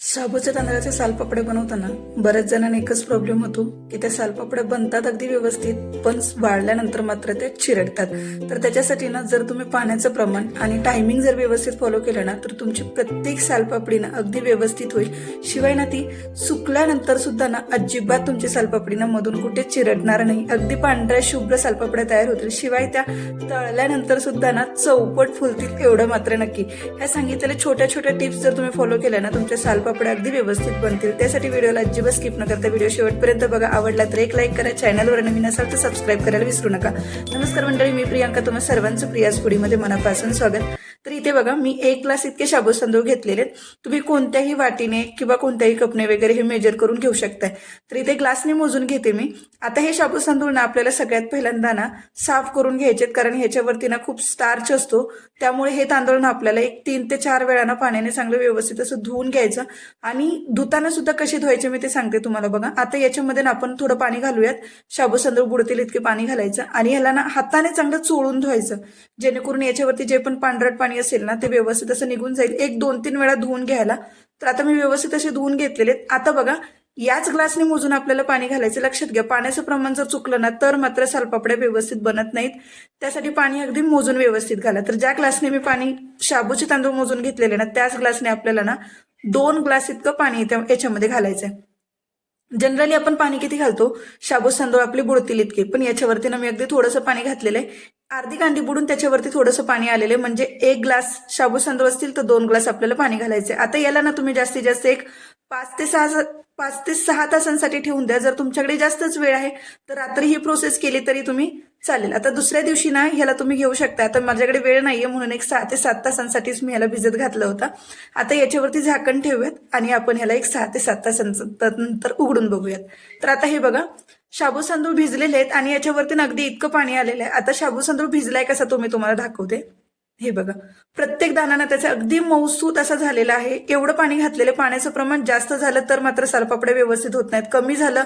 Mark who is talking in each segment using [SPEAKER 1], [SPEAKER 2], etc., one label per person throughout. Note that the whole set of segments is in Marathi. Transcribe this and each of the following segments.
[SPEAKER 1] शाबूच्या तांदळाचे सालपापडे बनवताना बऱ्याच जणांना एकच प्रॉब्लेम होतो की त्या सालपापड्या बनतात अगदी व्यवस्थित, पण वाळल्यानंतर मात्र ते चिरडतात. तर त्याच्यासाठी ना, जर तुम्ही पाण्याचं प्रमाण आणि टायमिंग जर व्यवस्थित फॉलो केलं ना, तर तुमची प्रत्येक सालपापडी ना अगदी व्यवस्थित होईल. शिवाय ना, ती सुकल्यानंतर सुद्धा ना अजिबात तुमची सालपापडी ना मधून कुठे चिरडणार नाही. अगदी पांढऱ्या शुभ्र सालपापड्या तयार होतील. शिवाय त्या तळल्यानंतर सुद्धा ना चौपट फुलतील, एवढं मात्र नक्की. ह्या सांगितलेल्या छोट्या छोट्या टिप्स जर तुम्ही फॉलो केल्या ना, तुमच्या सालपापड्या अगदी व्यवस्थित बनतील. त्यासाठी व्हिडिओला अजिबात स्किप न करता व्हिडिओ शेवटपर्यंत बघा. आवडला तर एक लाईक करा. चॅनलवर नवीन असाल तर सबस्क्राईब करायला विसरू नका. नमस्कार मंडळी, मी प्रियांका. तुम्हा सर्वांचं प्रियाज फूडीमध्ये मनापासून स्वागत. तर इथे बघा, मी 1 ग्लास इतके शाबू तांदूळ घेतलेले. तुम्ही कोणत्याही वाटीने किंवा कोणत्याही कपने वगैरे हे मेजर करून घेऊ शकताय. तर इथे ग्लासने मोजून घेते मी. आता हे शाबू तांदूळ ना आपल्याला सगळ्यात पहिल्यांदा ना साफ करून घ्यायचेत, कारण ह्याच्यावरती ना खूप स्टार्च असतो. त्यामुळे हे तांदूळ ना आपल्याला 3 ते 4 वेळा ना पाण्याने चांगलं व्यवस्थित असं धुवून घ्यायचं. आणि धुताना सुद्धा कसे धुवायचे मी ते सांगते तुम्हाला. बघा, आता याच्यामध्ये ना आपण थोडं पाणी घालूयात. शाबू तांदूळ बुडतील इतके पाणी घालायचं आणि ह्याला ना हाताने चांगलं चोळून धुवायचं, जेणेकरून याच्यावरती जे पण पांढरट पाणी असेल ना ते व्यवस्थित असं निघून जाईल. 1-2-3 वेळा धुवून घ्यायला. तर आता मी व्यवस्थित असे धुवून घेतलेले. आता बघा, याच ग्लासने मोजून आपल्याला पाणी घालायचं. लक्षात घ्या, पाण्याचं प्रमाण जर चुकलं ना तर मात्र सालपापड्या व्यवस्थित बनत नाहीत. त्यासाठी पाणी अगदी मोजून व्यवस्थित घाला. तर ज्या ग्लासने मी पाणी शाबूचे तांदूळ मोजून घेतलेले ना, त्याच ग्लासने आपल्याला ना 2 ग्लास इतकं पाणी याच्यामध्ये घालायचंय. जनरली आपण पाणी किती घालतो? शाबू तांदूळ आपले बुडतील इतके, पण याच्यावरती ना मी अगदी थोडंसं पाणी घातलेलं आहे. अर्धी कांडी बुडून त्याच्यावरती थोडंसं पाणी आलेलं आहे. म्हणजे 1 ग्लास शाबू तांदूळ असतील तर 2 ग्लास आपल्याला पाणी घालायचे. आता याला ना तुम्ही जास्तीत जास्त एक 5 ते 6 तासांसाठी ठेवून द्या. जर तुमच्याकडे जास्तच वेळ आहे तर रात्री ही प्रोसेस केली तरी तुम्ही चालेल. आता दुसऱ्या दिवशी ना ह्याला तुम्ही घेऊ शकता. आता माझ्याकडे वेळ नाहीये म्हणून एक 6 ते 7 तासांसाठीच मी ह्याला भिजत घातलं होतं. आता याच्यावरती झाकण ठेवूयात आणि आपण ह्याला एक 6 ते 7 तासांनंतर उघडून बघूयात. तर आता हे बघा, शाबू तांदूळ भिजलेले आहेत आणि याच्यावरती ना अगदी इतकं पाणी आलेलं आहे. आता शाबू तांदूळ भिजलाय कसा तो मी तुम्हाला दाखवते. हे बघा, प्रत्येक दाना त्याचा अगदी मऊसूत असा झालेला आहे. एवढं पाणी घातलेलं. पाण्याचं प्रमाण जास्त झालं तर मात्र सालपापड्या व्यवस्थित होत नाहीत. कमी झालं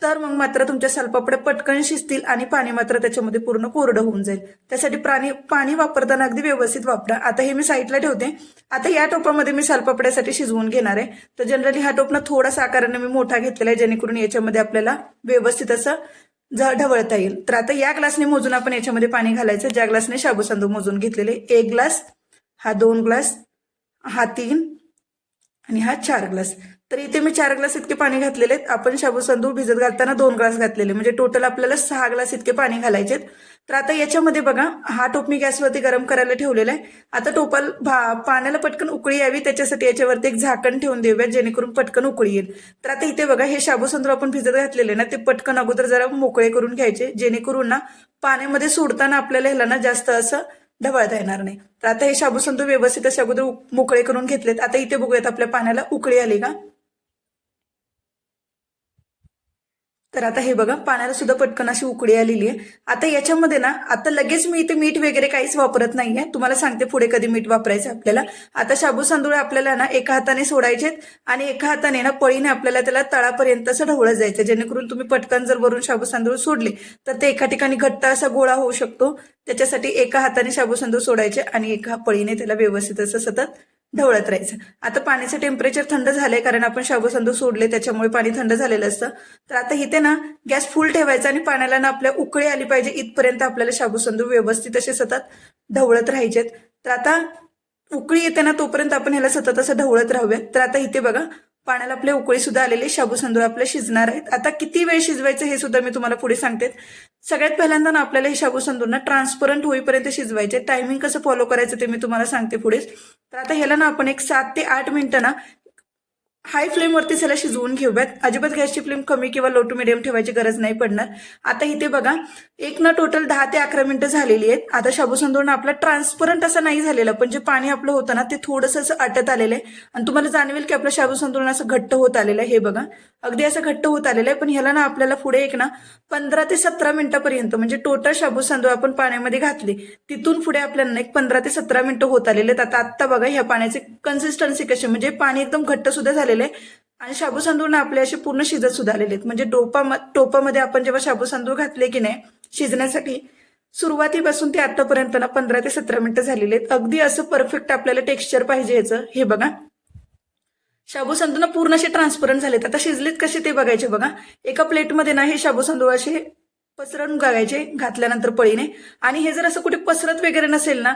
[SPEAKER 1] तर मग मात्र तुमच्या सालपापड्या पटकन शिजतील आणि पाणी मात्र त्याच्यामध्ये पूर्ण कोरडं होऊन जाईल. त्यासाठी पाणी वापरताना अगदी व्यवस्थित वापरा. आता हे मी साईडला ठेवते. आता या टोपामध्ये मी सालपापड्यासाठी शिजवून घेणार आहे. तर जनरली हा टोप ना थोडासा आकाराने मी मोठा घेतलेला आहे, जेणेकरून याच्यामध्ये आपल्याला व्यवस्थित असं ढवळता येईल. तर आता या ग्लासने मोजून आपण याच्यामध्ये पाणी घालायचं. ज्या ग्लासने शाबू तांदूळ मोजून घेतलेले, 1 ग्लास, हा 2 ग्लास, हा 3 आणि हा 4 ग्लास. तर इथे मी 4 ग्लास इतके पाणी घातलेले आहेत. आपण शाबू तांदूळ भिजत घालताना 2 ग्लास घातलेले, म्हणजे टोटल आपल्याला 6 ग्लास इतके पाणी घालायचे. तर आता याच्यामध्ये बघा, हा टोप मी गॅसवरती गरम करायला ठेवलेला आहे. आता पाण्याला पटकन उकळी यावी त्याच्यासाठी याच्यावरती एक झाकण ठेवून देऊया, जेणेकरून पटकन उकळी येईल. तर आता इथे बघा, हे शाबू तांदूळ आपण भिजत घातलेले ना, ते पटकन अगोदर जरा मोकळे करून घ्यायचे, जेणेकरून ना पाण्यामध्ये सोडताना आपल्याला ह्याला ना जास्त असं ढवळता येणार नाही. तर आता हे शाबू तांदूळ व्यवस्थित असे अगोदर मोकळे करून घेतलेत. आता इथे बघूयात आपल्या पाण्याला उकळी आली का. तर आता हे बघा, पाण्याला सुद्धा पटकन अशी उकळी आलेली आहे. आता याच्यामध्ये ना, आता लगेच मी इथे मीठ वगैरे काहीच वापरत नाहीये. तुम्हाला सांगते पुढे कधी मीठ वापरायचं आपल्याला. आता शाबू तांदूळ आपल्याला ना एका हाताने सोडायचेत आणि एका हाताने ना पळीने आपल्याला त्याला तळापर्यंत असं ढवळत जायचं, जेणेकरून तुम्ही पटकन जर वरून शाबू तांदूळ सोडले तर ते एका ठिकाणी घट्ट असा गोळा होऊ शकतो. त्याच्यासाठी एका हाताने शाबू तांदूळ सोडायचे आणि एका पळीने त्याला व्यवस्थित असं सतत ढवळत राहायचं. आता पाण्याचं टेम्परेचर थंड झालंय, कारण आपण शाबू तांदूळ सोडले त्याच्यामुळे पाणी थंड झालेलं असतं. तर आता इथे ना गॅस फुल ठेवायचा आणि पाण्याला ना आपल्या उकळी आली पाहिजे इथपर्यंत आपल्याला शाबू तांदूळ व्यवस्थित असे सतत ढवळत राहायचेत. तर आता उकळी येते ना तोपर्यंत आपण ह्याला सतत असं ढवळत राहूयात. तर आता इथे बघा, पाण्याला आपल्या उकळी सुद्धा आलेली, शाबू तांदूळ आपले शिजणार आहेत. आता किती वेळ शिजवायचं हे सुद्धा मी तुम्हाला पुढे सांगते. सगळ्यात पहिल्यांदा ना आपल्याला हे शाबू तांदूळ ना ट्रान्सपरंट होईपर्यंत शिजवायचे. टायमिंग कसं फॉलो करायचं ते मी तुम्हाला सांगते पुढे. तर आता ह्याला ना आपण एक 7 ते 8 मिनिटं ना हाय फ्लेमवरतीच ह्याला शिजवून घेऊयात. अजिबात गॅसची फ्लेम कमी किंवा लो टू मिडियम ठेवायची गरज नाही पडणार. आता इथे बघा, एक ना टोटल 10 ते 11 मिनिटं झालेली आहेत. आता शाबू तांदूळ ना आपला ट्रान्सपरंट असं नाही झालेलं, पण जे पाणी आपलं होतं ना ते थोडंसं असं आटत आलेलं आहे आणि तुम्हाला जाणवेल की आपलं शाबू तांदूळ असं घट्ट होत आलेलं आहे. हे बघा, अगदी असं घट्ट होत आलेलं आहे. पण ह्याला ना आपल्याला पुढे एक ना 15 ते 17 मिनिटापर्यंत, म्हणजे टोटल शाबू तांदूळ आपण पाण्यामध्ये घातले तिथून पुढे आपल्याला एक 15 ते 17 मिनिटं होत आलेले आहेत. आता बघा, ह्या पाण्याची कन्सिस्टन्सी कशी, म्हणजे पाणी एकदम घट्ट सुद्धा झालेलं आहे आणि शाबू तांदूळ ना आपले असे पूर्ण शिजत सुद्धा आलेले आहेत. म्हणजे टोपामध्ये आपण जेव्हा शाबू तांदूळ घातले की नाही शिजण्यासाठी, सुरुवातीपासून ते आतापर्यंत ना 15 ते 17 मिनिटं झालेले आहेत. अगदी असं परफेक्ट आपल्याला टेक्स्चर पाहिजे याचं. हे बघा, शाबू तांदूळ ना पूर्ण असे ट्रान्सपरंट झालेत. आता शिजलेत कसे ते बघायचे बघा. एका प्लेटमध्ये ना हे शाबू तांदूळ असे पसरून घालायचे घातल्यानंतर पळीने. आणि हे जर असं कुठे पसरत वगैरे नसेल ना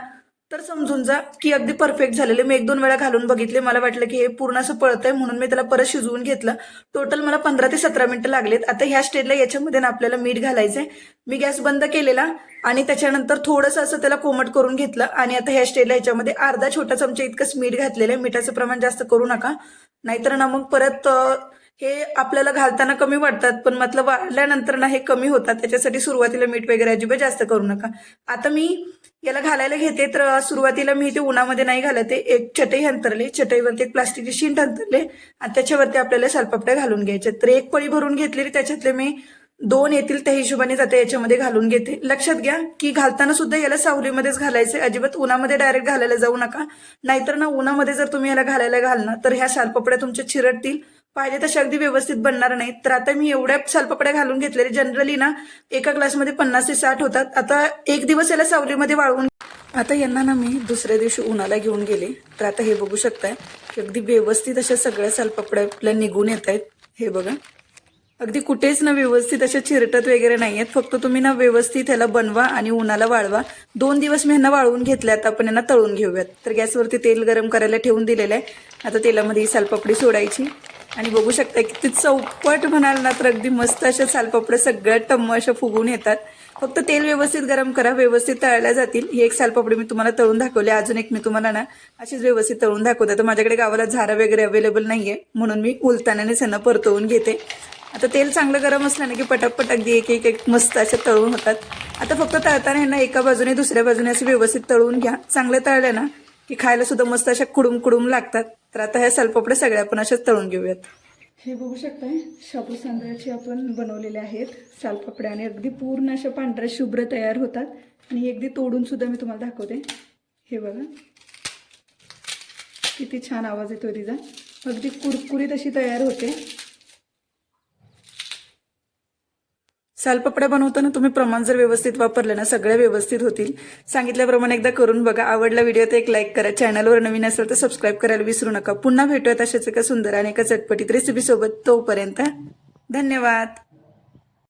[SPEAKER 1] तर समजून जा की अगदी परफेक्ट झालेले. मी 1-2 वेळा घालून बघितले, मला वाटलं की हे पूर्ण असं पळतंय म्हणून मी त्याला परत शिजवून घेतलं. टोटल मला 15 ते 17 मिनिटं लागलेत. आता ह्या स्टेजला याच्यामध्ये ना आपल्याला मीठ घालायचंय. मी गॅस बंद केलेला आणि त्याच्यानंतर थोडंसं असं त्याला कोमट करून घेतलं. आणि आता ह्या स्टेजला याच्यामध्ये अर्धा छोटा चमचा इतकंच मीठ घातलेलं आहे. मिठाचं प्रमाण जास्त करू नका, नाहीतर ना मग परत हे आपल्याला घालताना कमी वाटतात पण मतलब वाढल्यानंतर ना हे कमी होतात. त्याच्यासाठी सुरुवातीला मीठ वगैरे अजिबात जास्त करू नका. आता मी याला घालायला घेते तर सुरुवातीला मी ते उन्हामध्ये नाही घालते. एक चटई अंतरले, चटईवरती एक प्लास्टिकची शीट अंतरले आणि त्याच्यावरती आपल्याला सालपापड्या घालून घ्यायच्या. तर एक पळी भरून घेतलेली, त्याच्यातले मी 2 येतील त्या हिशोबाने जाते याच्यामध्ये घालून घेते. लक्षात घ्या की घालताना सुद्धा याला सावलीमध्येच घालायचे, अजिबात उन्हामध्ये डायरेक्ट घालायला जाऊ नका. नाहीतर ना उन्हामध्ये जर तुम्ही याला घालायला घालणार तर ह्या सालपापड्या तुमच्या चिरडतील, पाहिजे तशा अगदी व्यवस्थित बनणार नाहीत. तर आता मी एवढ्या सालपापड्या घालून घेतलेल्या. जनरली ना एका ग्लासमध्ये 50 ते 60 होतात. आता एक दिवस याला सावलीमध्ये वाळवून, आता यांना ना मी दुसऱ्या दिवशी उन्हाला घेऊन गेले. तर आता हे बघू शकताय की अगदी व्यवस्थित अशा सगळ्या सालपापड्या आपल्या निघून येत आहेत. हे बघा, अगदी कुठेच ना व्यवस्थित अशा चिरटत वगैरे नाहीयेत. फक्त तुम्ही ना व्यवस्थित ह्याला बनवा आणि उन्हाला वाळवा. 2 दिवस मी ह्यांना वाळवून घेतले. आता आपण यांना तळून घेऊयात. तर गॅसवरती तेल गरम करायला ठेवून दिलेलं आहे. आता तेलामध्ये ही सालपापडी सोडायची आणि बघू शकता किती चौपट म्हणाल ना तर अगदी मस्त अशा सालपापड्या सगळ्या टम्म अशा फुगून येतात. फक्त तेल व्यवस्थित गरम करा, व्यवस्थित तळल्या जातील. ही एक सालपापडी मी तुम्हाला तळून दाखवली. अजून एक मी तुम्हाला ना अशीच व्यवस्थित तळून दाखवते. तर माझ्याकडे गावाला झारा वगैरे अवेलेबल नाहीये म्हणून मी उलतानानेच यांना परतवून घेते. आता तेल चांगलं गरम असलं ना की पटापट अगदी एक एक एक मस्त असे तळून होतात. आता फक्त तळताना यांना एका बाजूने दुसऱ्या बाजूने असे व्यवस्थित तळून घ्या. चांगले तळले ना की खायला सुद्धा मस्त अशा कुडूम कुडूम लागतात. तर आता ह्या सालपापड्या सगळ्या आपण अशाच तळून घेऊयात. हे बघू शकताय शाबू तांदळाचे आपण बनवलेले आहेत सालपापड्या आणि अगदी पूर्ण अशा पांढऱ्या शुभ्र तयार होतात. आणि अगदी तोडून सुद्धा मी तुम्हाला दाखवते. हे बघा किती छान आवाज येतोय तिचा. अगदी कुरकुरीत अशी तयार होते. सालपापड्या बनवताना तुम्ही प्रमाण जर व्यवस्थित वापरलं ना सगळ्या व्यवस्थित होतील. सांगितल्याप्रमाणे एकदा करून बघा. आवडला व्हिडिओ तर एक लाईक करा. चॅनलवर नवीन असेल तर सबस्क्राईब करायला विसरू नका. पुन्हा भेटूयात अशाच एका सुंदर आणि एका चटपटीत रेसिपी सोबत. तोपर्यंत धन्यवाद.